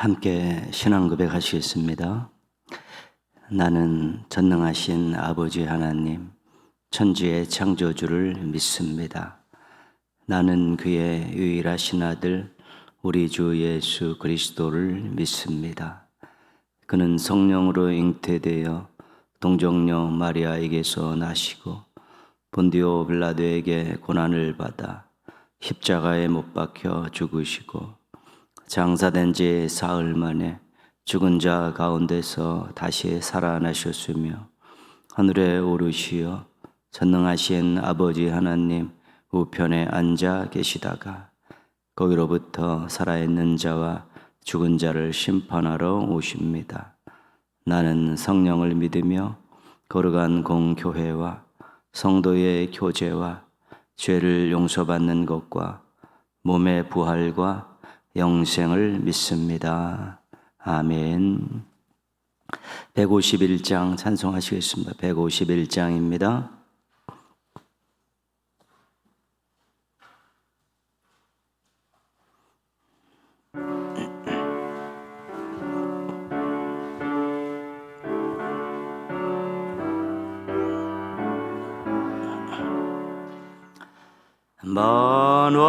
함께 신앙 고백하시겠습니다. 나는 전능하신 아버지 하나님, 천지의 창조주를 믿습니다. 나는 그의 유일하신 아들 우리 주 예수 그리스도를 믿습니다. 그는 성령으로 잉태되어 동정녀 마리아에게서 나시고 본디오 빌라도에게 고난을 받아 십자가에 못 박혀 죽으시고 장사된 지 사흘 만에 죽은 자 가운데서 다시 살아나셨으며 하늘에 오르시어 전능하신 아버지 하나님 우편에 앉아 계시다가 거기로부터 살아있는 자와 죽은 자를 심판하러 오십니다. 나는 성령을 믿으며 거룩한 공교회와 성도의 교제와 죄를 용서받는 것과 몸의 부활과 영생을 믿습니다. 아멘. 151장 찬송하시겠습니다. 151장입니다.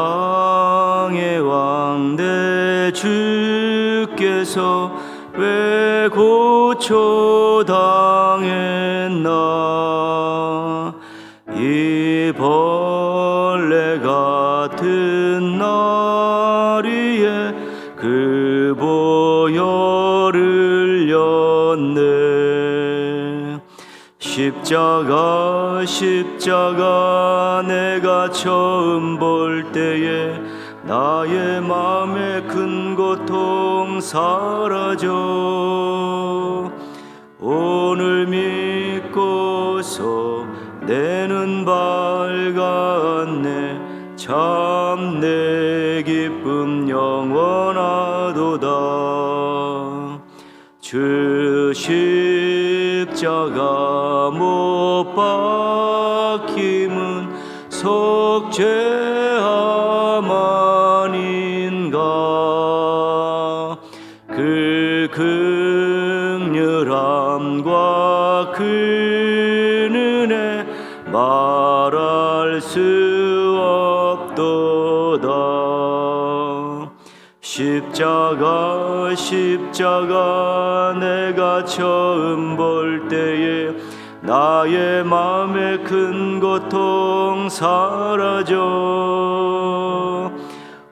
만왕의 왕대 주께서 왜 고초당했나. 이 벌레 같은 나리에 그 보혈을 였네. 십자가 내가 처음 볼 때에 나의 마음의 큰 고통 사라져. 오늘 믿고서 내 눈 밝았네. 참 내 기쁨 영원하도다. 주 십자가 못 박힘은 속죄함 아닌가. 그 긍휼함과 그 은혜 말할 수 없도다. 십자가 내가 처음 볼 때에 나의 마음의 큰 고통 사라져.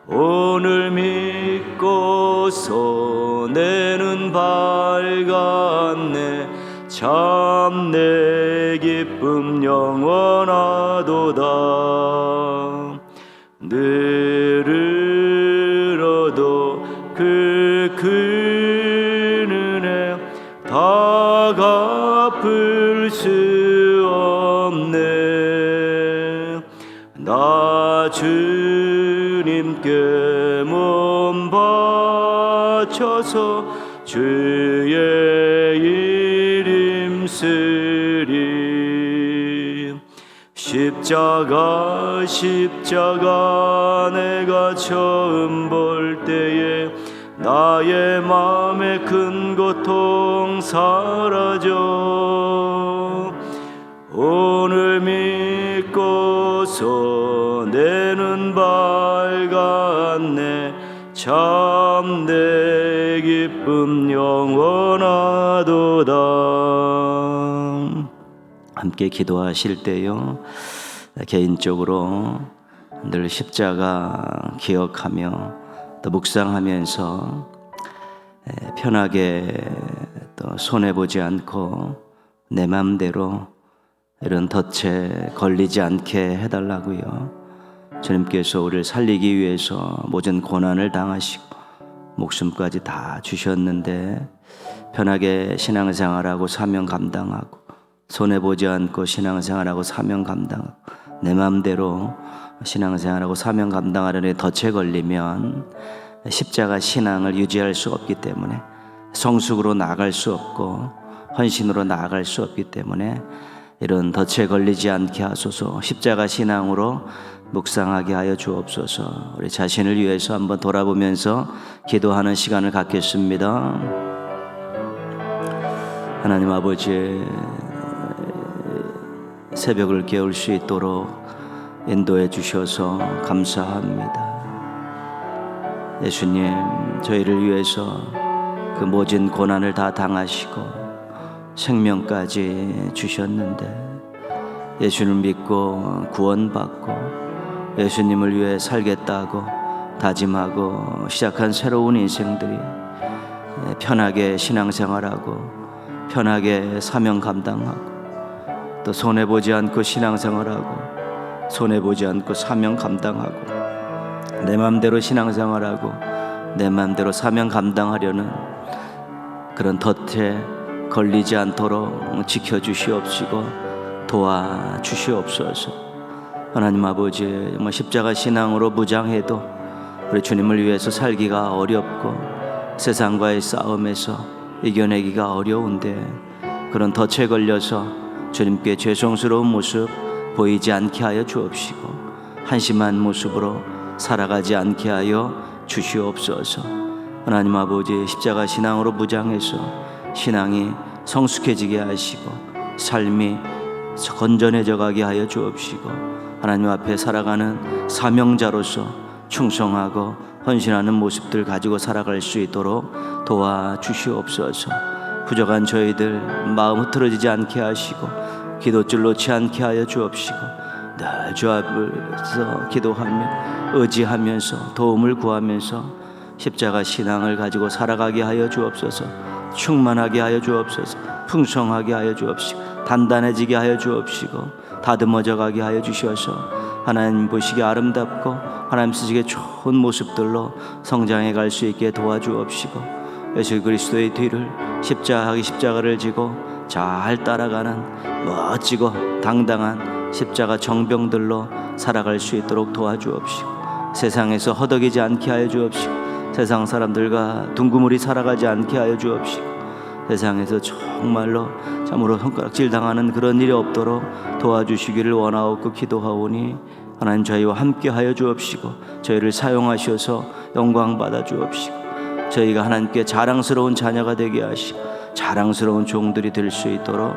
오늘 믿고서 내 눈 밝았네. 참 내 기쁨 영원하도다. 늘으로도 그 은혜 다 갚을 수 없네. 나 주님께 몸 바쳐서 주의 일 힘쓰리. 십자가 내가 처음 볼 때에 나의 마음의 큰 고통 사라져. 오늘 믿고서 내 눈 밝았네. 참 내 기쁨 영원하도다. 함께 기도하실 때요, 개인적으로 늘 십자가 기억하며 또 묵상하면서 편하게 또 손해보지 않고 내 맘대로 이런 덫에 걸리지 않게 해달라고요. 주님께서 우리를 살리기 위해서 모든 고난을 당하시고 목숨까지 다 주셨는데 편하게 신앙생활하고 사명 감당하고 손해보지 않고 신앙생활하고 사명 감당하고 내 맘대로 신앙생활하고 사명 감당하려는 덫에 걸리면 십자가 신앙을 유지할 수 없기 때문에, 성숙으로 나아갈 수 없고 헌신으로 나아갈 수 없기 때문에 이런 덫에 걸리지 않게 하소서. 십자가 신앙으로 묵상하게 하여 주옵소서. 우리 자신을 위해서 한번 돌아보면서 기도하는 시간을 갖겠습니다. 하나님 아버지, 새벽을 깨울 수 있도록 인도해 주셔서 감사합니다. 예수님, 저희를 위해서 그 모진 고난을 다 당하시고 생명까지 주셨는데, 예수를 믿고 구원받고 예수님을 위해 살겠다고 다짐하고 시작한 새로운 인생들이 편하게 신앙생활하고 편하게 사명 감당하고 또 손해보지 않고 신앙생활하고 손해보지 않고 사명 감당하고 내 맘대로 신앙생활하고 내 맘대로 사명 감당하려는 그런 덫에 걸리지 않도록 지켜주시옵시고 도와주시옵소서. 하나님 아버지, 정말 십자가 신앙으로 무장해도 우리 주님을 위해서 살기가 어렵고 세상과의 싸움에서 이겨내기가 어려운데, 그런 덫에 걸려서 주님께 죄송스러운 모습 보이지 않게 하여 주옵시고 한심한 모습으로 살아가지 않게 하여 주시옵소서. 하나님 아버지, 십자가 신앙으로 무장해서 신앙이 성숙해지게 하시고 삶이 건전해져 가게 하여 주옵시고 하나님 앞에 살아가는 사명자로서 충성하고 헌신하는 모습들 가지고 살아갈 수 있도록 도와주시옵소서. 부족한 저희들 마음 흐트러지지 않게 하시고 기도줄 놓지 않게 하여 주옵시고 늘 주 앞에서 기도하며 의지하면서 도움을 구하면서 십자가 신앙을 가지고 살아가게 하여 주옵소서. 충만하게 하여 주옵소서. 풍성하게 하여 주옵시고 단단해지게 하여 주옵시고 다듬어져 가게 하여 주셔서 하나님 보시기에 아름답고 하나님 쓰시기에 좋은 모습들로 성장해 갈 수 있게 도와주옵시고 예수 그리스도의 뒤를 십자가를 지고 잘 따라가는 멋지고 당당한 십자가 정병들로 살아갈 수 있도록 도와주옵시고 세상에서 허덕이지 않게 하여 주옵시고 세상 사람들과 둥그물이 살아가지 않게 하여 주옵시고 세상에서 정말로 참으로 손가락질 당하는 그런 일이 없도록 도와주시기를 원하옵고 기도하오니 하나님 저희와 함께 하여 주옵시고 저희를 사용하셔서 영광 받아 주옵시고 저희가 하나님께 자랑스러운 자녀가 되게 하시고 자랑스러운 종들이 될 수 있도록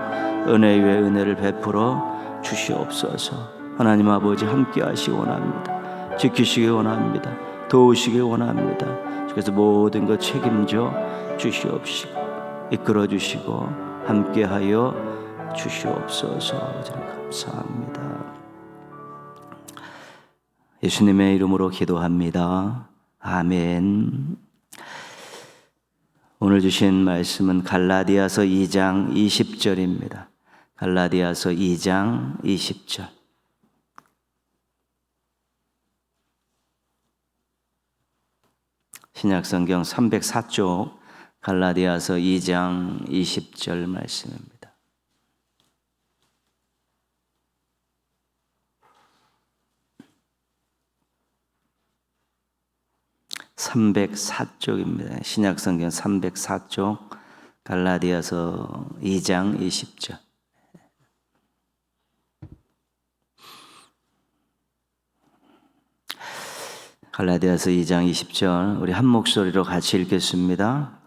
은혜 위에 은혜를 베풀어 주시옵소서. 하나님 아버지 함께 하시기 원합니다. 지키시기 원합니다. 도우시기 원합니다. 그래서 모든 것 책임져 주시옵시고 이끌어 주시고 함께하여 주시옵소서. 저는 감사합니다. 예수님의 이름으로 기도합니다. 아멘. 오늘 주신 말씀은 갈라디아서 2장 20절입니다. 갈라디아서 2장 20절. 신약성경 304쪽 갈라디아서 2장 20절 말씀입니다. 304쪽입니다. 신약성경 304쪽 갈라디아서 2장 20절. 갈라디아서 2장 20절 우리 한 목소리로 같이 읽겠습니다.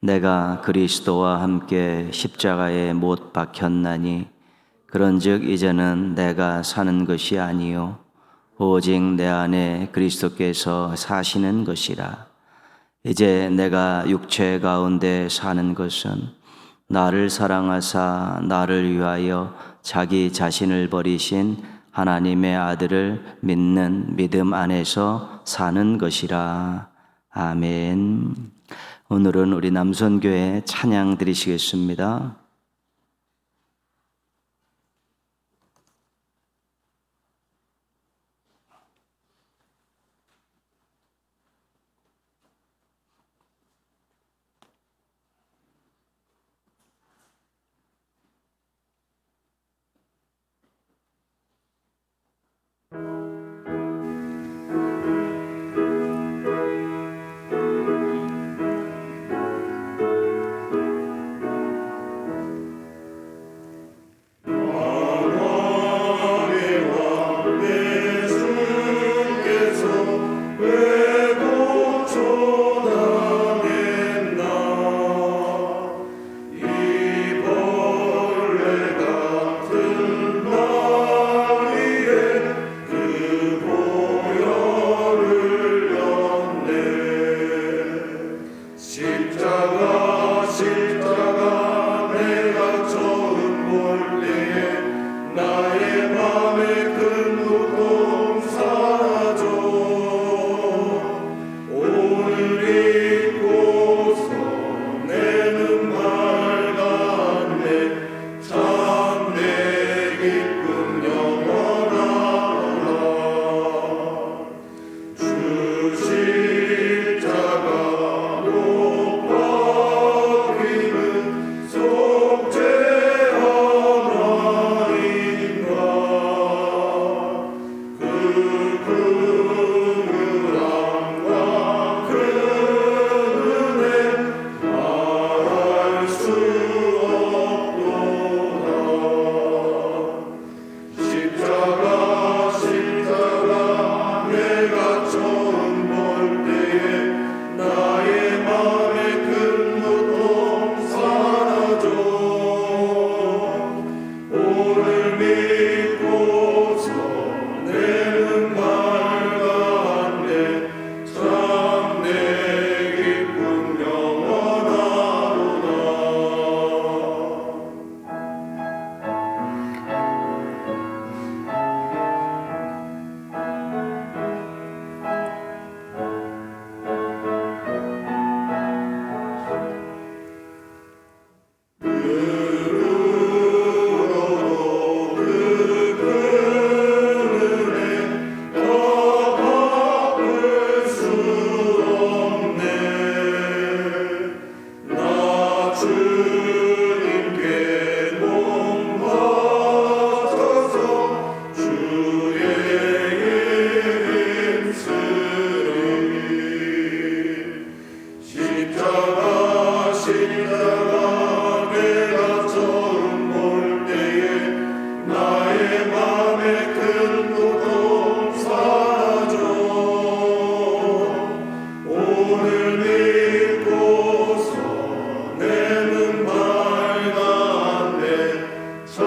내가 그리스도와 함께 십자가에 못 박혔나니 그런즉 이제는 내가 사는 것이 아니요 오직 내 안에 그리스도께서 사시는 것이라. 이제 내가 육체 가운데 사는 것은 나를 사랑하사 나를 위하여 자기 자신을 버리신 하나님의 아들을 믿는 믿음 안에서 사는 것이라. 아멘. 오늘은 우리 남선교회 찬양 드리시겠습니다. 십자가 내가 처음 볼 때에 나의 맘에 큰 고통 사라져 오늘 잊고서 내 눈 밝았네 참 내 기쁨 영원하라 주 십자가 못 박히는 속죄 하나인가 그 긍휼함과 그 은혜 말할 수 없도다 십자가 내가 처음 볼 때에 나의 맘에 큰 고통 사라져 오늘 믿고서 내 눈 밝았네 참 내 기쁨 영원하로다 나 주님께 몸 바쳐서 주의 힘쓰리 십자가 내가 처음 볼 때에 나의 맘에 큰 고통 사라져 오늘 믿고서 내 눈 밝았네 참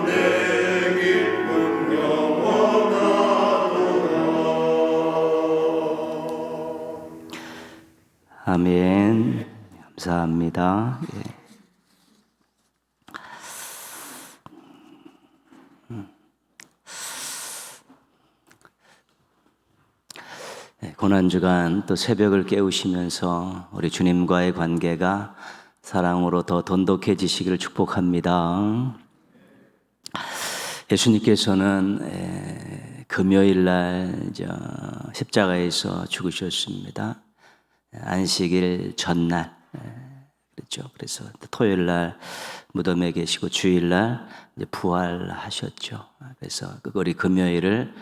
내 기쁨 영원하도다 아멘. 감사합니다. 예. 고난주간 또 새벽을 깨우시면서 우리 주님과의 관계가 사랑으로 더 돈독해지시기를 축복합니다. 예수님께서는 금요일 날 십자가에서 죽으셨습니다. 안식일 전날 그렇죠. 그래서 토요일 날 무덤에 계시고 주일 날 부활하셨죠. 그래서 우리 금요일을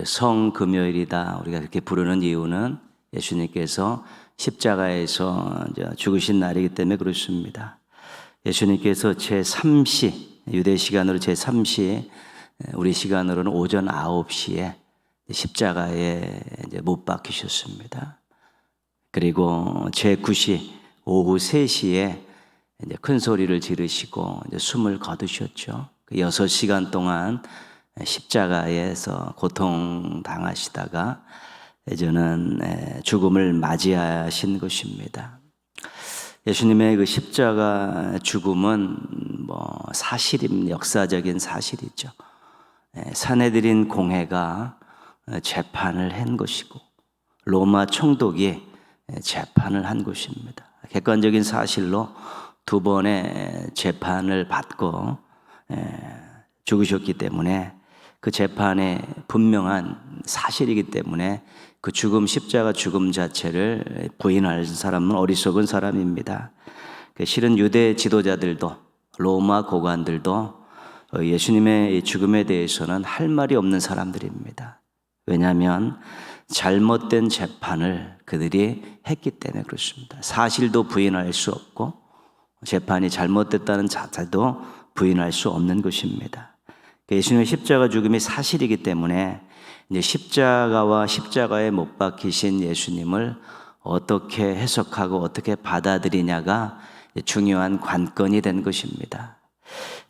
성금요일이다 우리가 그렇게 부르는 이유는 예수님께서 십자가에서 죽으신 날이기 때문에 그렇습니다. 예수님께서 제3시 유대 시간으로 제3시 우리 시간으로는 오전 9시에 십자가에 못 박히셨습니다. 그리고 제9시 오후 3시에 큰 소리를 지르시고 숨을 거두셨죠. 그 6시간 동안 십자가에서 고통당하시다가 이제는 죽음을 맞이하신 것입니다. 예수님의 그 십자가 죽음은 사실입니다. 역사적인 사실이죠. 산헤드린 공회가 재판을 한 것이고 로마 총독이 재판을 한 것입니다. 객관적인 사실로 2번의 재판을 받고 죽으셨기 때문에 그 재판의 분명한 사실이기 때문에 그 죽음, 십자가 죽음 자체를 부인할 사람은 어리석은 사람입니다. 실은 유대 지도자들도 로마 고관들도 예수님의 죽음에 대해서는 할 말이 없는 사람들입니다. 왜냐하면 잘못된 재판을 그들이 했기 때문에 그렇습니다. 사실도 부인할 수 없고 재판이 잘못됐다는 자체도 부인할 수 없는 것입니다. 예수님의 십자가 죽음이 사실이기 때문에 이제 십자가와 십자가에 못 박히신 예수님을 어떻게 해석하고 어떻게 받아들이냐가 중요한 관건이 된 것입니다.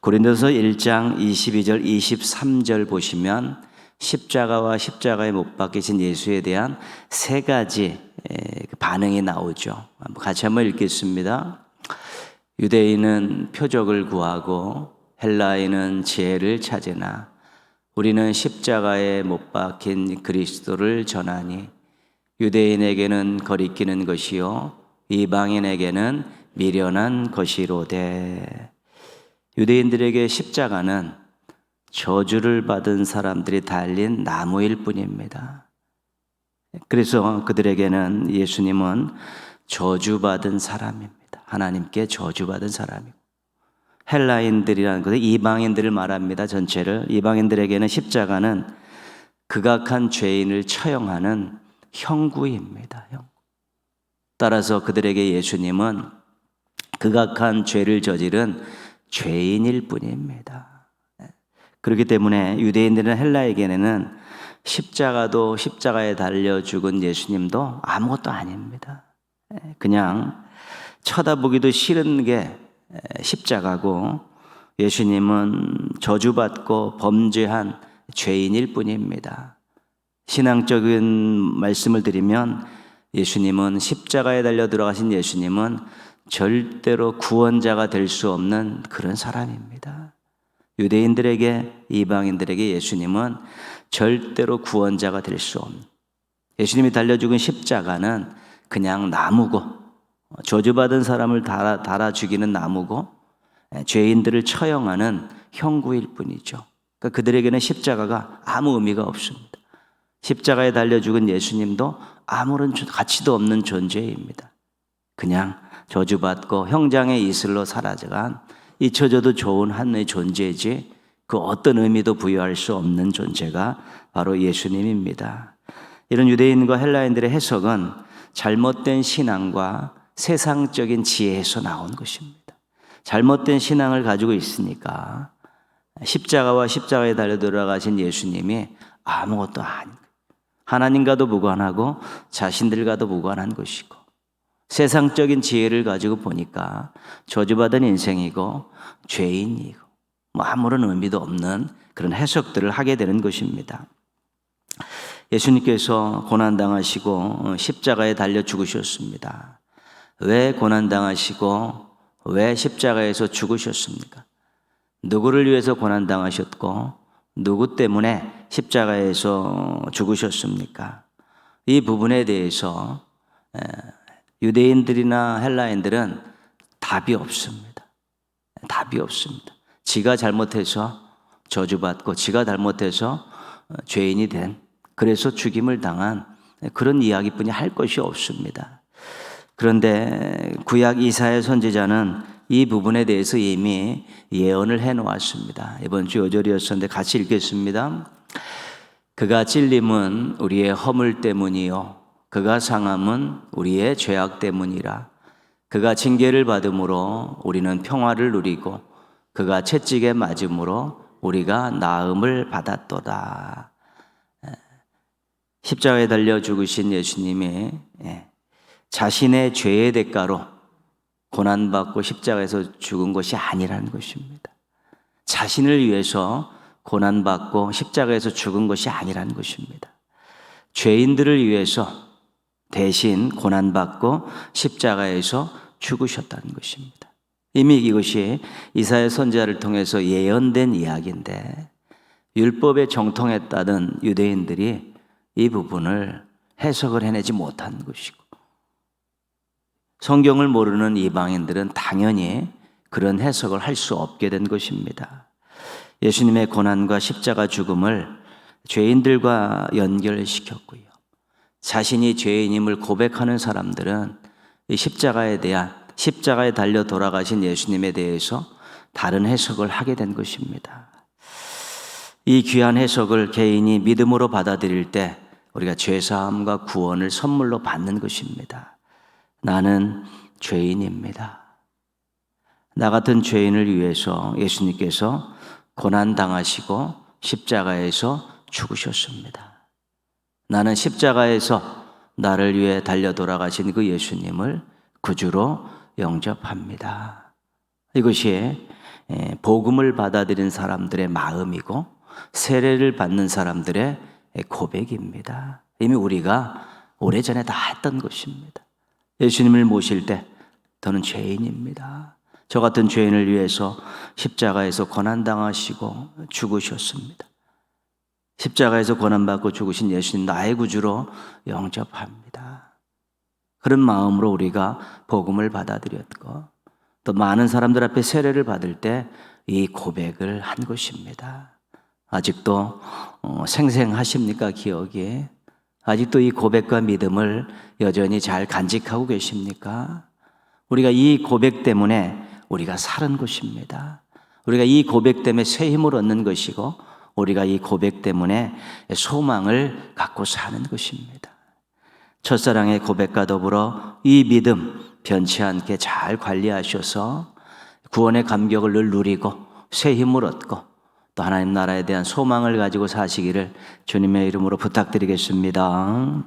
고린도서 1장 22절 23절 보시면 십자가와 십자가에 못 박히신 예수에 대한 3가지 반응이 나오죠. 같이 한번 읽겠습니다. 유대인은 표적을 구하고 헬라인은 지혜를 찾으나 우리는 십자가에 못 박힌 그리스도를 전하니 유대인에게는 거리끼는 것이요 이방인에게는 미련한 것이로되. 유대인들에게 십자가는 저주를 받은 사람들이 달린 나무일 뿐입니다. 그래서 그들에게는 예수님은 저주받은 사람입니다. 하나님께 저주받은 사람이고, 헬라인들이라는 것은 이방인들을 말합니다. 전체를. 이방인들에게는 십자가는 극악한 죄인을 처형하는 형구입니다. 따라서 그들에게 예수님은 극악한 죄를 저지른 죄인일 뿐입니다. 그렇기 때문에 유대인들은 헬라에게는 십자가도 십자가에 달려 죽은 예수님도 아무것도 아닙니다. 그냥 쳐다보기도 싫은 게 십자가고 예수님은 저주받고 범죄한 죄인일 뿐입니다. 신앙적인 말씀을 드리면 예수님은 십자가에 달려 들어가신 예수님은 절대로 구원자가 될 수 없는 그런 사람입니다. 유대인들에게 이방인들에게 예수님은 절대로 구원자가 될 수 없는, 예수님이 달려 죽은 십자가는 그냥 나무고 저주받은 사람을 달아 죽이는 나무고 죄인들을 처형하는 형구일 뿐이죠. 그러니까 그들에게는 십자가가 아무 의미가 없습니다. 십자가에 달려 죽은 예수님도 아무런 가치도 없는 존재입니다. 그냥 저주받고 형장의 이슬로 사라져간 잊혀져도 좋은 하나의 존재이지 그 어떤 의미도 부여할 수 없는 존재가 바로 예수님입니다. 이런 유대인과 헬라인들의 해석은 잘못된 신앙과 세상적인 지혜에서 나온 것입니다. 잘못된 신앙을 가지고 있으니까 십자가와 십자가에 달려 돌아가신 예수님이 아무것도 아닌 거예요. 하나님과도 무관하고 자신들과도 무관한 것이고, 세상적인 지혜를 가지고 보니까 저주받은 인생이고 죄인이고 아무런 의미도 없는 그런 해석들을 하게 되는 것입니다. 예수님께서 고난당하시고 십자가에 달려 죽으셨습니다. 왜 고난당하시고 왜 십자가에서 죽으셨습니까? 누구를 위해서 고난당하셨고 누구 때문에 십자가에서 죽으셨습니까? 이 부분에 대해서 유대인들이나 헬라인들은 답이 없습니다. 답이 없습니다. 지가 잘못해서 저주받고 지가 잘못해서 죄인이 된, 그래서 죽임을 당한 그런 이야기뿐이 할 것이 없습니다. 그런데 구약 이사야 선지자는 이 부분에 대해서 이미 예언을 해놓았습니다. 이번 주 요절이었었는데 같이 읽겠습니다. 그가 찔림은 우리의 허물 때문이요 그가 상함은 우리의 죄악 때문이라. 그가 징계를 받음으로 우리는 평화를 누리고 그가 채찍에 맞음으로 우리가 나음을 받았도다. 십자가에 달려 죽으신 예수님이 자신의 죄의 대가로 고난받고 십자가에서 죽은 것이 아니라는 것입니다. 자신을 위해서 고난받고 십자가에서 죽은 것이 아니라는 것입니다. 죄인들을 위해서 대신 고난받고 십자가에서 죽으셨다는 것입니다. 이미 이것이 이사야 선지자를 통해서 예언된 이야기인데 율법에 정통했다는 유대인들이 이 부분을 해석을 해내지 못한 것이고, 성경을 모르는 이방인들은 당연히 그런 해석을 할 수 없게 된 것입니다. 예수님의 고난과 십자가 죽음을 죄인들과 연결시켰고요. 자신이 죄인임을 고백하는 사람들은 이 십자가에 달려 돌아가신 예수님에 대해서 다른 해석을 하게 된 것입니다. 이 귀한 해석을 개인이 믿음으로 받아들일 때 우리가 죄사함과 구원을 선물로 받는 것입니다. 나는 죄인입니다. 나 같은 죄인을 위해서 예수님께서 고난당하시고 십자가에서 죽으셨습니다. 나는 십자가에서 나를 위해 달려 돌아가신 그 예수님을 구주로 영접합니다. 이것이 복음을 받아들인 사람들의 마음이고 세례를 받는 사람들의 고백입니다. 이미 우리가 오래전에 다 했던 것입니다. 예수님을 모실 때 저는 죄인입니다. 저 같은 죄인을 위해서 십자가에서 고난당하시고 죽으셨습니다. 십자가에서 고난받고 죽으신 예수님 나의 구주로 영접합니다. 그런 마음으로 우리가 복음을 받아들였고 또 많은 사람들 앞에 세례를 받을 때 이 고백을 한 것입니다. 아직도 생생하십니까? 기억이? 아직도 이 고백과 믿음을 여전히 잘 간직하고 계십니까? 우리가 이 고백 때문에 우리가 사는 것입니다. 우리가 이 고백 때문에 새 힘을 얻는 것이고 우리가 이 고백 때문에 소망을 갖고 사는 것입니다. 첫사랑의 고백과 더불어 이 믿음 변치 않게 잘 관리하셔서 구원의 감격을 늘 누리고 새 힘을 얻고 또 하나님 나라에 대한 소망을 가지고 사시기를 주님의 이름으로 부탁드리겠습니다.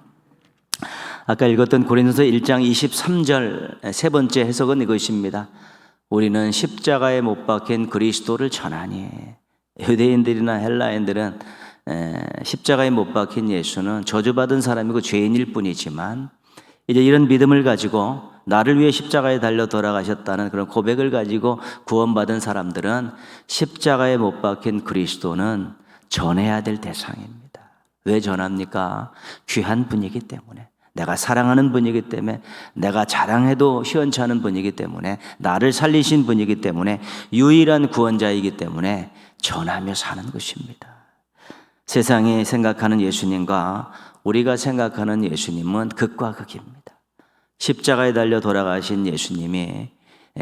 아까 읽었던 고린도서 1장 23절 세 번째 해석은 이것입니다. 우리는 십자가에 못 박힌 그리스도를 전하니. 유대인들이나 헬라인들은 십자가에 못 박힌 예수는 저주받은 사람이고 죄인일 뿐이지만 이제 이런 믿음을 가지고 나를 위해 십자가에 달려 돌아가셨다는 그런 고백을 가지고 구원받은 사람들은 십자가에 못 박힌 그리스도는 전해야 될 대상입니다. 왜 전합니까? 귀한 분이기 때문에, 내가 사랑하는 분이기 때문에, 내가 자랑해도 시원찮은 분이기 때문에, 나를 살리신 분이기 때문에, 유일한 구원자이기 때문에 전하며 사는 것입니다. 세상이 생각하는 예수님과 우리가 생각하는 예수님은 극과 극입니다. 십자가에 달려 돌아가신 예수님이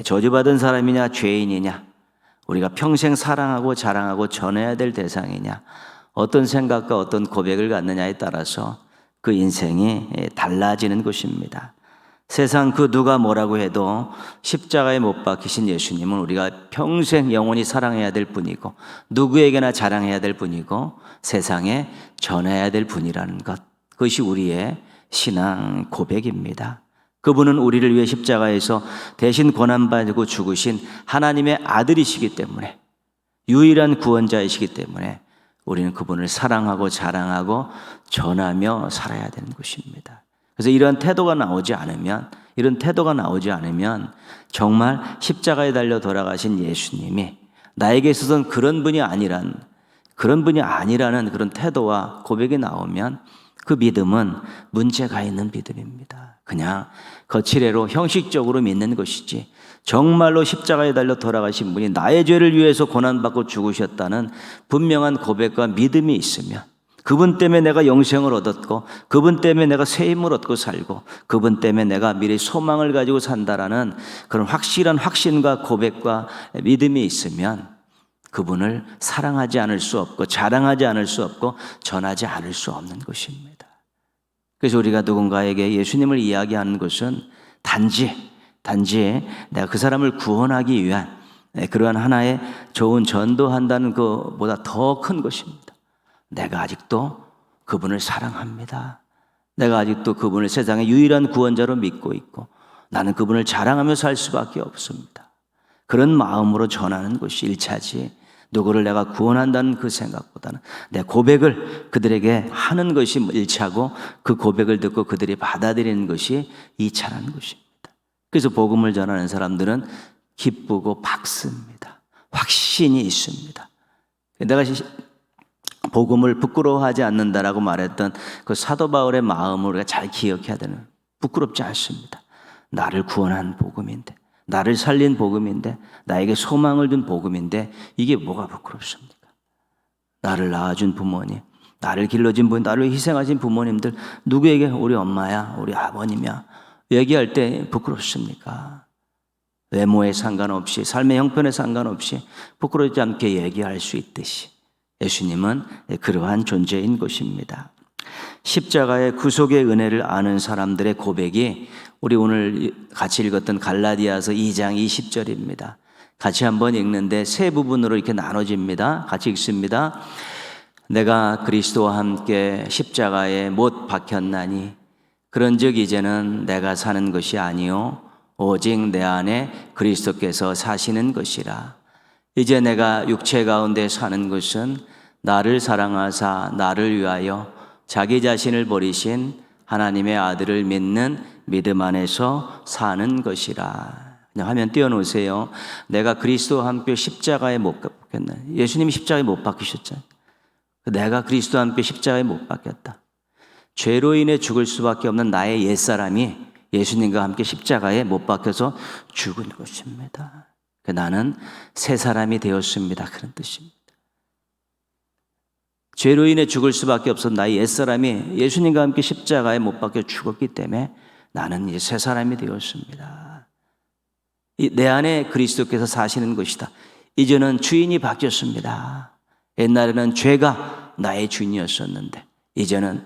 저주받은 사람이냐 죄인이냐, 우리가 평생 사랑하고 자랑하고 전해야 될 대상이냐, 어떤 생각과 어떤 고백을 갖느냐에 따라서 그 인생이 달라지는 것입니다. 세상 그 누가 뭐라고 해도 십자가에 못 박히신 예수님은 우리가 평생 영원히 사랑해야 될 분이고 누구에게나 자랑해야 될 분이고 세상에 전해야 될 분이라는 것, 그것이 우리의 신앙 고백입니다. 그분은 우리를 위해 십자가에서 대신 고난받고 죽으신 하나님의 아들이시기 때문에, 유일한 구원자이시기 때문에 우리는 그분을 사랑하고 자랑하고 전하며 살아야 되는 것입니다. 그래서 이런 태도가 나오지 않으면 정말 십자가에 달려 돌아가신 예수님이 나에게 있어서는 그런 분이 아니라는 그런 태도와 고백이 나오면 그 믿음은 문제가 있는 믿음입니다. 그냥 거칠애로 형식적으로 믿는 것이지 정말로 십자가에 달려 돌아가신 분이 나의 죄를 위해서 고난받고 죽으셨다는 분명한 고백과 믿음이 있으면, 그분 때문에 내가 영생을 얻었고 그분 때문에 내가 새 힘을 얻고 살고 그분 때문에 내가 미래 소망을 가지고 산다라는 그런 확실한 확신과 고백과 믿음이 있으면 그분을 사랑하지 않을 수 없고 자랑하지 않을 수 없고 전하지 않을 수 없는 것입니다. 그래서 우리가 누군가에게 예수님을 이야기하는 것은 단지 내가 그 사람을 구원하기 위한 그러한 하나의 좋은 전도한다는 것보다 더 큰 것입니다. 내가 아직도 그분을 사랑합니다. 내가 아직도 그분을 세상의 유일한 구원자로 믿고 있고 나는 그분을 자랑하며 살 수밖에 없습니다. 그런 마음으로 전하는 것이 1차지 누구를 내가 구원한다는 그 생각보다는 내 고백을 그들에게 하는 것이 1차고 그 고백을 듣고 그들이 받아들이는 것이 2차라는 것입니다. 그래서 복음을 전하는 사람들은 기쁘고 박습니다. 확신이 있습니다. 내가 복음을 부끄러워하지 않는다라고 말했던 그 사도 바울의 마음을 우리가 잘 기억해야 되는, 부끄럽지 않습니다. 나를 구원한 복음인데, 나를 살린 복음인데, 나에게 소망을 준 복음인데 이게 뭐가 부끄럽습니까? 나를 낳아준 부모님, 나를 길러준 분, 나를 희생하신 부모님들, 누구에게 우리 엄마야, 우리 아버님이야 얘기할 때 부끄럽습니까? 외모에 상관없이, 삶의 형편에 상관없이 부끄러우지 않게 얘기할 수 있듯이 예수님은 그러한 존재인 것입니다. 십자가의 구속의 은혜를 아는 사람들의 고백이 우리 오늘 같이 읽었던 갈라디아서 2장 20절입니다. 같이 한번 읽는데 세 부분으로 이렇게 나눠집니다. 같이 읽습니다. 내가 그리스도와 함께 십자가에 못 박혔나니 그런즉 이제는 내가 사는 것이 아니요 오직 내 안에 그리스도께서 사시는 것이라. 이제 내가 육체 가운데 사는 것은 나를 사랑하사 나를 위하여 자기 자신을 버리신 하나님의 아들을 믿는 믿음 안에서 사는 것이라. 그냥 화면 띄워놓으세요. 내가 그리스도와 함께 십자가에 못 박혔나. 예수님이 십자가에 못 박히셨잖아요. 내가 그리스도와 함께 십자가에 못 박혔다. 죄로 인해 죽을 수밖에 없는 나의 옛사람이 예수님과 함께 십자가에 못 박혀서 죽은 것입니다. 나는 새 사람이 되었습니다. 그런 뜻입니다. 죄로 인해 죽을 수밖에 없었던 나의 옛사람이 예수님과 함께 십자가에 못 박혀 죽었기 때문에 나는 이제 새 사람이 되었습니다. 내 안에 그리스도께서 사시는 것이다. 이제는 주인이 바뀌었습니다. 옛날에는 죄가 나의 주인이었었는데 이제는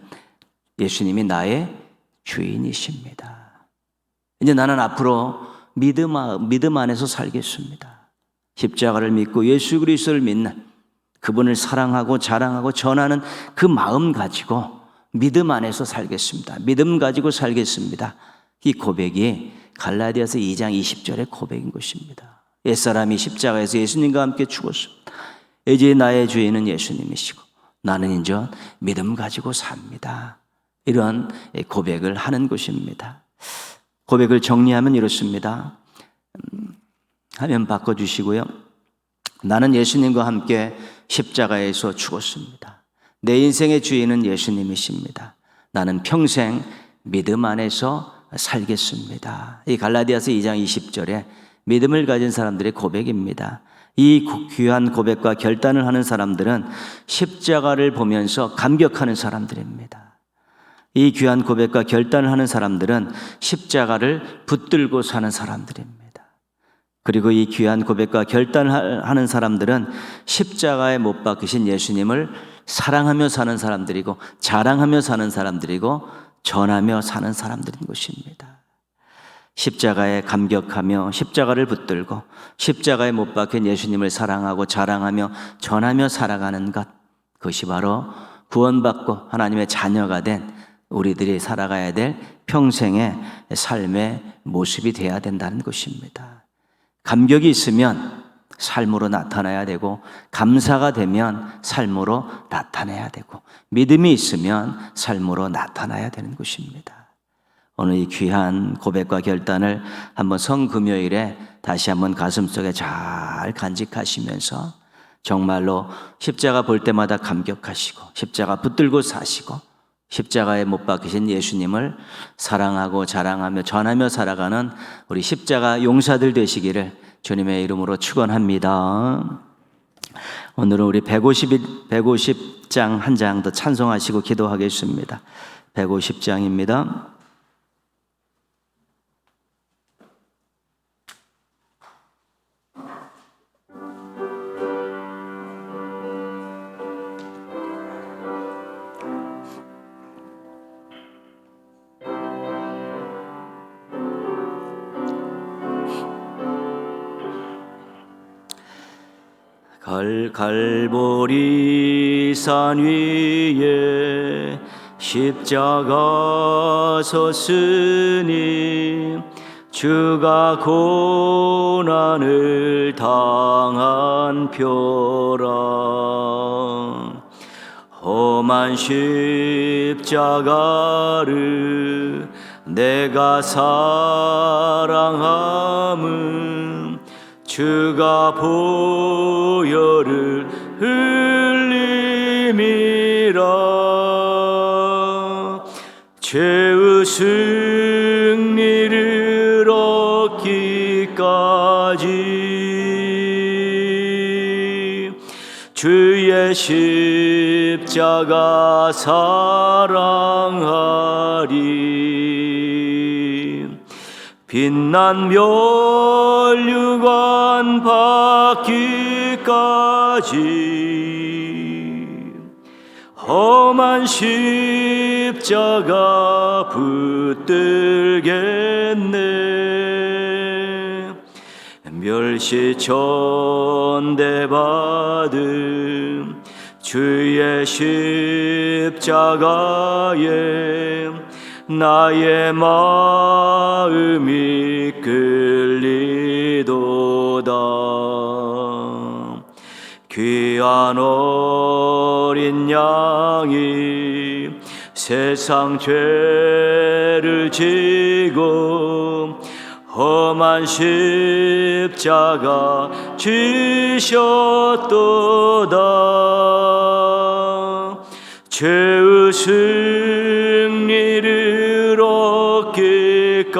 예수님이 나의 주인이십니다. 이제 나는 앞으로 믿음 안에서 살겠습니다. 십자가를 믿고 예수 그리스도를 믿는, 그분을 사랑하고 자랑하고 전하는 그 마음 가지고 믿음 안에서 살겠습니다. 믿음 가지고 살겠습니다. 이 고백이 갈라디아서 2장 20절의 고백인 것입니다. 옛사람이 십자가에서 예수님과 함께 죽었습니다. 이제 나의 주인은 예수님이시고 나는 이제 믿음 가지고 삽니다. 이런 고백을 하는 것입니다. 고백을 정리하면 이렇습니다. 화면 바꿔주시고요. 나는 예수님과 함께 십자가에서 죽었습니다. 내 인생의 주인은 예수님이십니다. 나는 평생 믿음 안에서 살겠습니다. 이 갈라디아서 2장 20절에 믿음을 가진 사람들의 고백입니다. 이 귀한 고백과 결단을 하는 사람들은 십자가를 보면서 감격하는 사람들입니다. 이 귀한 고백과 결단을 하는 사람들은 십자가를 붙들고 사는 사람들입니다. 그리고 이 귀한 고백과 결단을 하는 사람들은 십자가에 못 박히신 예수님을 사랑하며 사는 사람들이고 자랑하며 사는 사람들이고 전하며 사는 사람들인 것입니다. 십자가에 감격하며 십자가를 붙들고 십자가에 못 박힌 예수님을 사랑하고 자랑하며 전하며 살아가는 것, 그것이 바로 구원받고 하나님의 자녀가 된 우리들이 살아가야 될 평생의 삶의 모습이 되어야 된다는 것입니다. 감격이 있으면 삶으로 나타나야 되고 감사가 되면 삶으로 나타내야 되고 믿음이 있으면 삶으로 나타나야 되는 것입니다. 오늘 이 귀한 고백과 결단을 한번 성금요일에 다시 한번 가슴속에 잘 간직하시면서 정말로 십자가 볼 때마다 감격하시고 십자가 붙들고 사시고 십자가에 못 박히신 예수님을 사랑하고 자랑하며 전하며 살아가는 우리 십자가 용사들 되시기를 주님의 이름으로 축원합니다. 오늘은 우리 150장 한 장 더 찬송하시고 기도하겠습니다. 150장입니다. 갈보리 산 위에 십자가 섰으니 주가 고난을 당한 표라. 험한 십자가를 내가 사랑함은 주가 보혈을 흘림이라. 죄의 승리를 얻기까지 주의 십자가 사랑하리. 빛난 멸류관 받기까지 험한 십자가 붙들겠네. 멸시천대 받은 주의 십자가에 나의 마음이 끌리도다. 귀한 어린 양이 세상 죄를 지고 험한 십자가 지셨도다. 죄의 승리를 얻기까지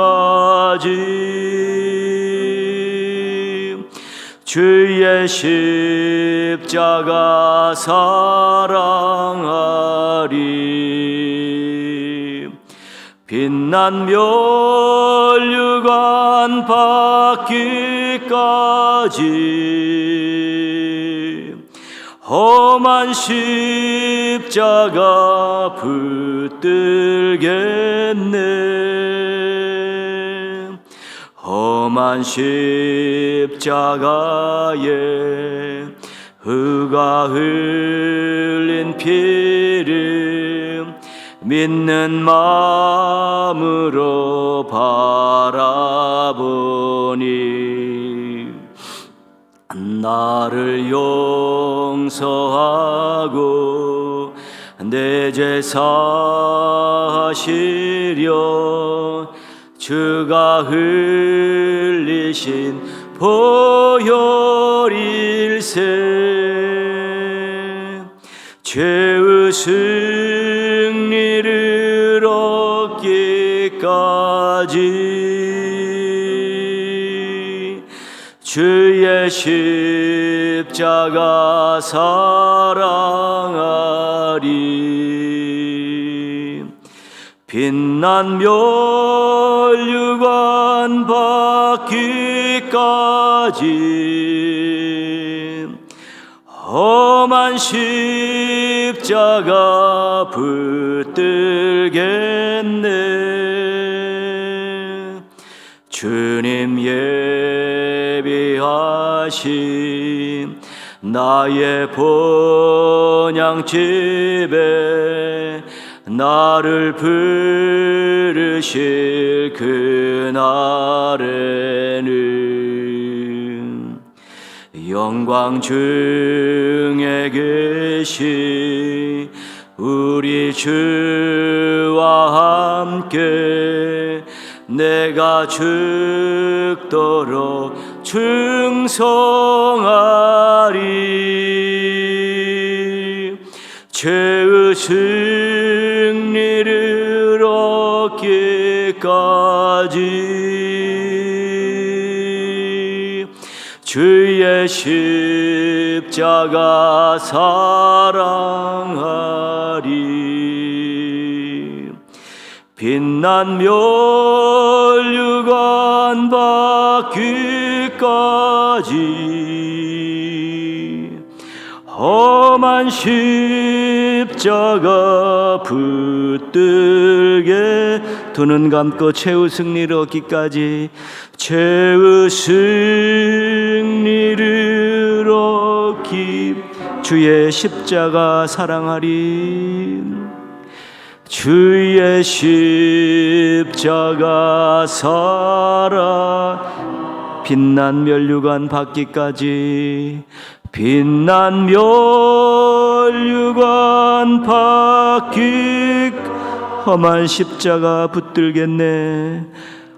주의 십자가 사랑하리. 빛난 멸류관 받기까지 험한 십자가 붙들겠네. 험한 십자가에 의가 흘린 피를 믿는 마음으로 바라보니 나를 용서하고 내 죄 사하시려 주가 흘리신 보혈일세. 죄의 승리를 얻기까지 주의 십자가 사랑하리. 빛난 멸류관 받기까지 험한 십자가 붙들겠네. 주님 예비하신 나의 본향집에 나를 부르실 그날에는 영광 중에 계신 우리 주와 함께 내가 죽도록 충성하리. 죄의 승리를 얻기까지 주의 십자가 사랑하리. 빛난 멸류관 받기까지 험한 십자가 붙들게 두 눈 감고 최후 승리를 얻기까지 최후 승리를 얻기 주의 십자가 사랑하리. 주의 십자가 사랑 빛난 멸류관 받기까지 빛난 멸류관 받기 험한 십자가 붙들겠네.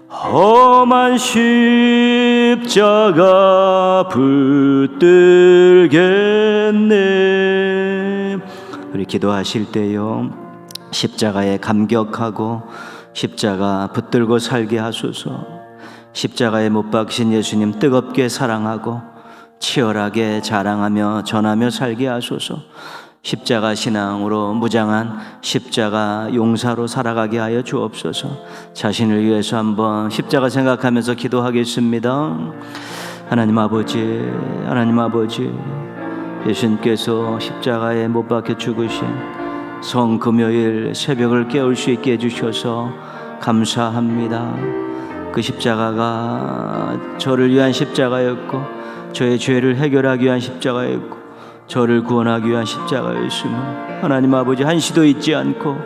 험한 십자가 붙들겠네. 우리 기도하실 때요 십자가에 감격하고 십자가 붙들고 살게 하소서. 십자가에 못 박힌 예수님 뜨겁게 사랑하고 치열하게 자랑하며 전하며 살게 하소서. 십자가 신앙으로 무장한 십자가 용사로 살아가게 하여 주옵소서. 자신을 위해서 한번 십자가 생각하면서 기도하겠습니다. 하나님 아버지, 하나님 아버지, 예수님께서 십자가에 못 박혀 죽으신 성금요일 새벽을 깨울 수 있게 해주셔서 감사합니다. 그 십자가가 저를 위한 십자가였고 저의 죄를 해결하기 위한 십자가였고 저를 구원하기 위한 십자가였음을 하나님 아버지 한시도 잊지 않고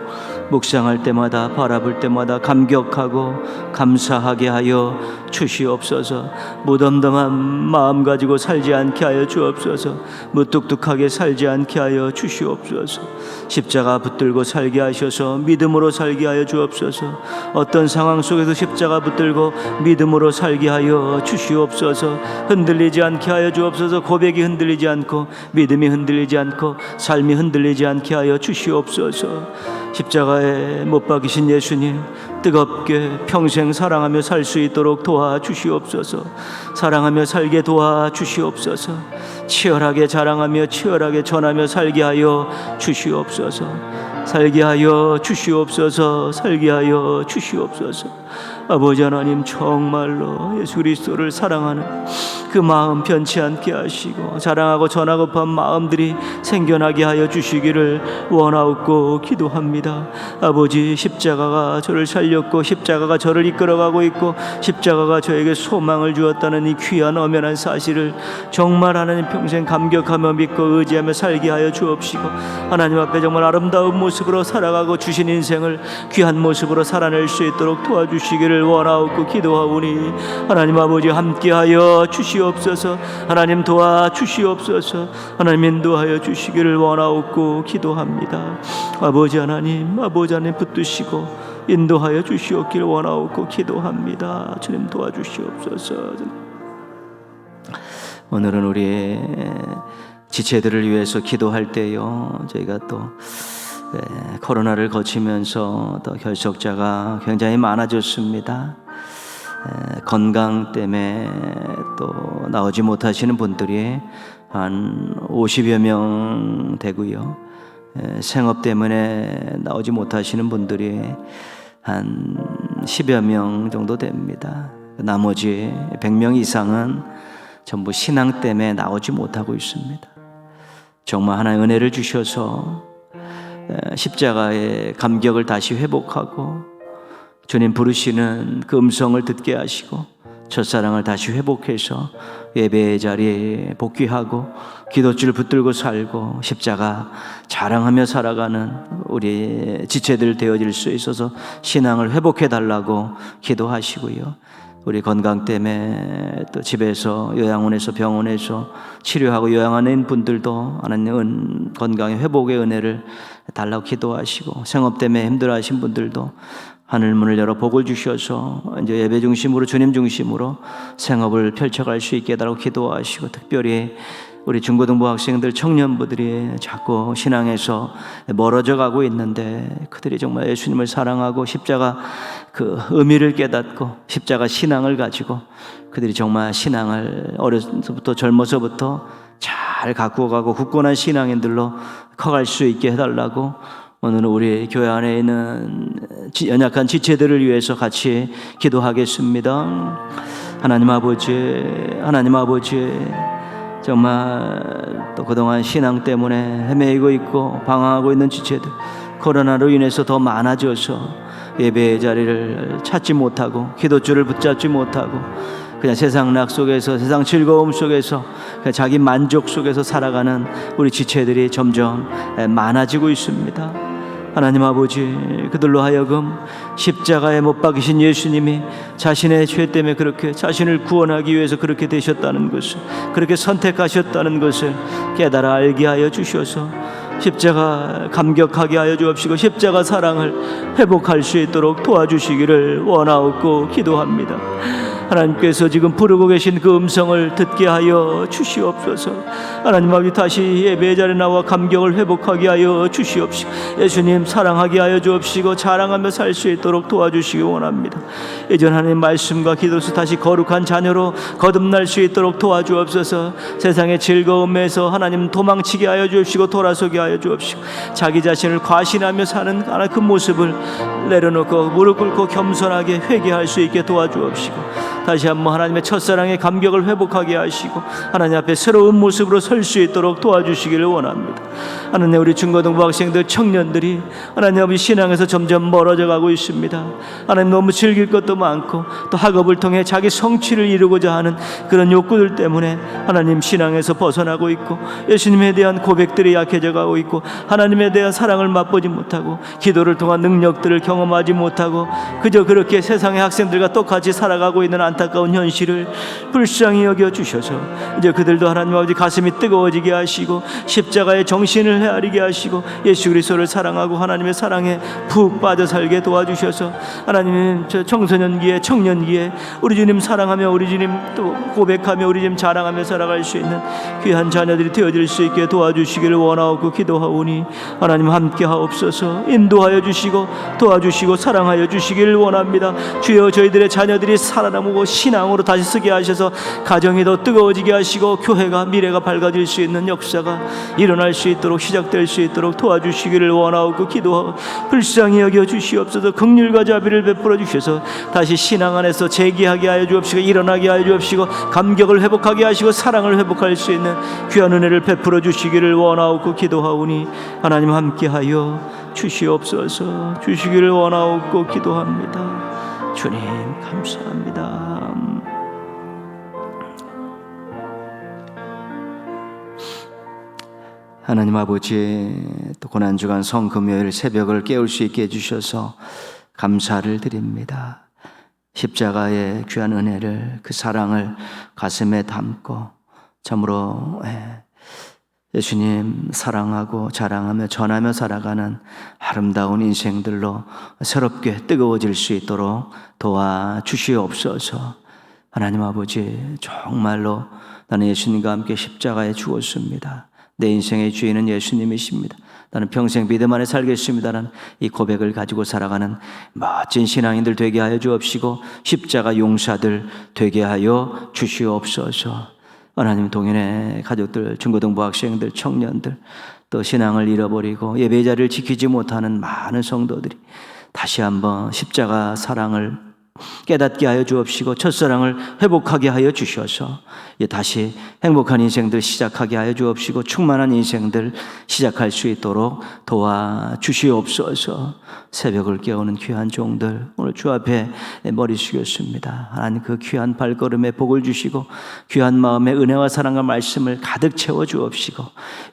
묵상할 때마다 바라볼 때마다 감격하고 감사하게 하여 주시옵소서. 무덤덤한 마음 가지고 살지 않게 하여 주옵소서. 무뚝뚝하게 살지 않게 하여 주시옵소서. 십자가 붙들고 살게 하셔서 믿음으로 살게 하여 주옵소서. 어떤 상황 속에서 십자가 붙들고 믿음으로 살게 하여 주시옵소서. 흔들리지 않게 하여 주옵소서. 고백이 흔들리지 않고 믿음이 흔들리지 않고 삶이 흔들리지 않게 하여 주시옵소서. 십자가에 못 박이신 예수님, 뜨겁게 평생 사랑하며 살 수 있도록 도와주시옵소서. 사랑하며 살게 도와주시옵소서. 치열하게 자랑하며 치열하게 전하며 살게 하여 주시옵소서. 살게 하여 주시옵소서. 살게 하여 주시옵소서. 아버지 하나님, 정말로 예수 그리스도를 사랑하는 그 마음 변치 않게 하시고 자랑하고 전하고픈 마음들이 생겨나게 하여 주시기를 원하옵고 기도합니다. 아버지, 십자가가 저를 살렸고 십자가가 저를 이끌어가고 있고 십자가가 저에게 소망을 주었다는 이 귀한 엄연한 사실을 정말 하나님 평생 감격하며 믿고 의지하며 살게 하여 주옵시고, 하나님 앞에 정말 아름다운 모습으로 살아가고 주신 인생을 귀한 모습으로 살아낼 수 있도록 도와주시기를 원하옵고 기도하오니, 하나님 아버지 함께하여 주시옵소서. 하나님 도와주시옵소서. 하나님 인도하여 주시기를 원하옵고 기도합니다. 아버지 하나님 붙드시고 인도하여 주시옵기를 원하옵고 기도합니다. 주님 도와주시옵소서. 오늘은 우리의 지체들을 위해서 기도할 때요, 저희가 또 코로나를 거치면서 또 결석자가 굉장히 많아졌습니다. 건강 때문에 또 나오지 못하시는 분들이 한 50여 명 되고요, 생업 때문에 나오지 못하시는 분들이 한 10여 명 정도 됩니다. 나머지 100명 이상은 전부 신앙 때문에 나오지 못하고 있습니다. 정말 하나의 은혜를 주셔서 십자가의 감격을 다시 회복하고 주님 부르시는 그 음성을 듣게 하시고 첫사랑을 다시 회복해서 예배의 자리에 복귀하고 기도줄 붙들고 살고 십자가 자랑하며 살아가는 우리 지체들 되어질 수 있어서 신앙을 회복해 달라고 기도하시고요. 우리 건강 때문에 또 집에서 요양원에서 병원에서 치료하고 요양하는 분들도 하나님 건강의 회복의 은혜를 달라고 기도하시고, 생업 때문에 힘들어하신 분들도 하늘 문을 열어 복을 주셔서 이제 예배 중심으로 주님 중심으로 생업을 펼쳐갈 수 있게 해달라고 기도하시고, 특별히 우리 중고등부 학생들 청년부들이 자꾸 신앙에서 멀어져 가고 있는데 그들이 정말 예수님을 사랑하고 십자가 그 의미를 깨닫고 십자가 신앙을 가지고 그들이 정말 신앙을 어려서부터 젊어서부터 잘 가꾸어 가고 굳건한 신앙인들로 커갈 수 있게 해달라고 오늘은 우리 교회 안에 있는 연약한 지체들을 위해서 같이 기도하겠습니다. 하나님 아버지, 정말 또 그동안 신앙 때문에 헤매이고 있고 방황하고 있는 지체들, 코로나로 인해서 더 많아져서 예배의 자리를 찾지 못하고 기도줄을 붙잡지 못하고 그냥 세상 낙 속에서, 세상 즐거움 속에서, 그냥 자기 만족 속에서 살아가는 우리 지체들이 점점 많아지고 있습니다. 하나님 아버지, 그들로 하여금 십자가에 못 박이신 예수님이 자신의 죄 때문에 그렇게 자신을 구원하기 위해서 그렇게 되셨다는 것을, 그렇게 선택하셨다는 것을 깨달아 알게 하여 주셔서 십자가 감격하게 하여 주옵시고 십자가 사랑을 회복할 수 있도록 도와주시기를 원하옵고 기도합니다. 하나님께서 지금 부르고 계신 그 음성을 듣게 하여 주시옵소서. 하나님 아버지, 다시 예배의 자리에 나와 감격을 회복하게 하여 주시옵시고 예수님 사랑하게 하여 주옵시고 자랑하며 살 수 있도록 도와주시기 원합니다. 예전 하나님 말씀과 기도에서 다시 거룩한 자녀로 거듭날 수 있도록 도와주옵소서. 세상의 즐거움에서 하나님 도망치게 하여 주옵시고 돌아서게 하여 주옵시고 자기 자신을 과신하며 사는 그 모습을 내려놓고 무릎 꿇고 겸손하게 회개할 수 있게 도와주옵시고 다시 한번 하나님의 첫사랑의 감격을 회복하게 하시고 하나님 앞에 새로운 모습으로 설 수 있도록 도와주시기를 원합니다. 하나님, 우리 중고등부 학생들, 청년들이 하나님 아버지 신앙에서 점점 멀어져 가고 있습니다. 하나님, 너무 즐길 것도 많고 또 학업을 통해 자기 성취를 이루고자 하는 그런 욕구들 때문에 하나님 신앙에서 벗어나고 있고 예수님에 대한 고백들이 약해져 가고 있고 하나님에 대한 사랑을 맛보지 못하고 기도를 통한 능력들을 경험하지 못하고 그저 그렇게 세상의 학생들과 똑같이 살아가고 있는 안타까운 현실을 불쌍히 여겨 주셔서 이제 그들도 하나님 아버지 가슴이 뜨거워지게 하시고 십자가의 정신을 헤아리게 하시고 예수 그리스도를 사랑하고 하나님의 사랑에 푹 빠져 살게 도와주셔서 하나님 저 청소년기에 청년기에 우리 주님 사랑하며 우리 주님 또 고백하며 우리 주님 자랑하며 살아갈 수 있는 귀한 자녀들이 되어질 수 있게 도와주시기를 원하옵고 기도하오니 하나님 함께 하옵소서. 인도하여 주시고 도와주시고 사랑하여 주시기를 원합니다. 주여 저희들의 자녀들이 살아남고 신앙으로 다시 서게 하셔서 가정이 더 뜨거워지게 하시고 교회가 미래가 밝아질 수 있는 역사가 일어날 수 있도록 시작될 수 있도록 도와주시기를 원하옵고 기도하고 불쌍히 여겨 주시옵소서. 긍휼과 자비를 베풀어 주셔서 다시 신앙 안에서 재기하게 하여 주옵시고 일어나게 하여 주옵시고 감격을 회복하게 하시고 사랑을 회복할 수 있는 귀한 은혜를 베풀어 주시기를 원하옵고 기도하오니 하나님 함께하여 주시옵소서. 주시기를 원하옵고 기도합니다. 주님 감사합니다. 하나님 아버지 또 고난주간 성금요일 새벽을 깨울 수 있게 해주셔서 감사를 드립니다. 십자가의 귀한 은혜를 그 사랑을 가슴에 담고 참으로 예수님 사랑하고 자랑하며 전하며 살아가는 아름다운 인생들로 새롭게 뜨거워질 수 있도록 도와주시옵소서. 하나님 아버지 정말로 나는 예수님과 함께 십자가에 죽었습니다. 내 인생의 주인은 예수님이십니다. 나는 평생 믿음 안에 살겠습니다라는 이 고백을 가지고 살아가는 멋진 신앙인들 되게 하여 주옵시고 십자가 용사들 되게 하여 주시옵소서. 하나님 동행의 가족들, 중고등부 학생들, 청년들 또 신앙을 잃어버리고 예배 자리를 지키지 못하는 많은 성도들이 다시 한번 십자가 사랑을 깨닫게 하여 주옵시고 첫사랑을 회복하게 하여 주셔서 다시 행복한 인생들 시작하게 하여 주옵시고 충만한 인생들 시작할 수 있도록 도와주시옵소서. 새벽을 깨우는 귀한 종들 오늘 주 앞에 머리 숙였습니다. 하나님 그 귀한 발걸음에 복을 주시고 귀한 마음에 은혜와 사랑과 말씀을 가득 채워 주옵시고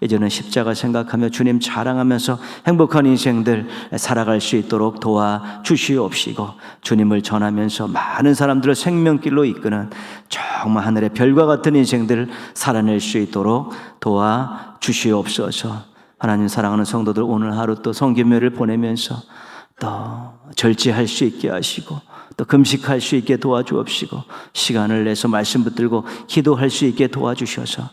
이제는 십자가 생각하며 주님 자랑하면서 행복한 인생들 살아갈 수 있도록 도와주시옵시고 주님을 전하면서 많은 사람들을 생명길로 이끄는 정말 하늘의 별과 같은 인생들을 살아낼 수 있도록 도와주시옵소서. 하나님 사랑하는 성도들 오늘 하루 또 성김요일을 보내면서 또 절제할 수 있게 하시고 또 금식할 수 있게 도와주옵시고 시간을 내서 말씀 붙들고 기도할 수 있게 도와주셔서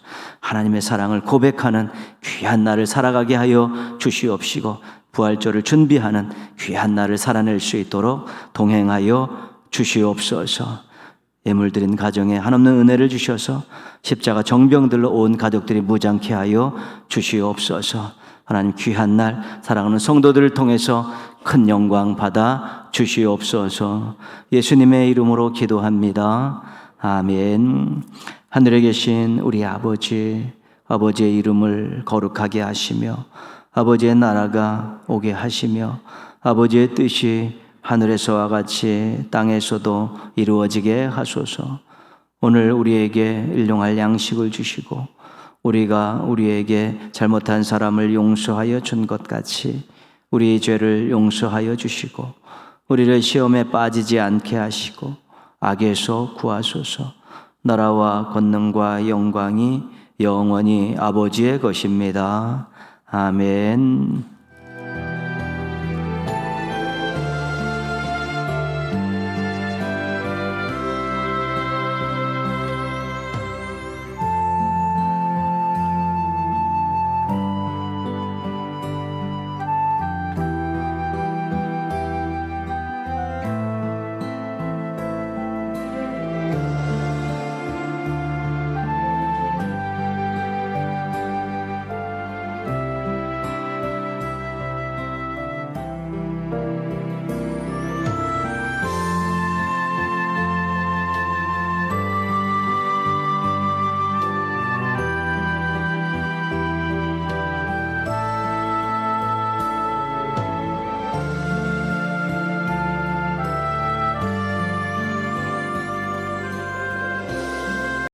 하나님의 사랑을 고백하는 귀한 날을 살아가게 하여 주시옵시고 부활절을 준비하는 귀한 날을 살아낼 수 있도록 동행하여 주시옵소서. 예물드린 가정에 한없는 은혜를 주셔서 십자가 정병들로 온 가족들이 무장케 하여 주시옵소서. 하나님 귀한 날 사랑하는 성도들을 통해서 큰 영광 받아 주시옵소서. 예수님의 이름으로 기도합니다. 아멘. 하늘에 계신 우리 아버지, 아버지의 이름을 거룩하게 하시며 아버지의 나라가 오게 하시며 아버지의 뜻이 하늘에서와 같이 땅에서도 이루어지게 하소서. 오늘 우리에게 일용할 양식을 주시고 우리가 우리에게 잘못한 사람을 용서하여 준 것 같이 우리의 죄를 용서하여 주시고 우리를 시험에 빠지지 않게 하시고 악에서 구하소서. 나라와 권능과 영광이 영원히 아버지의 것입니다. 아멘.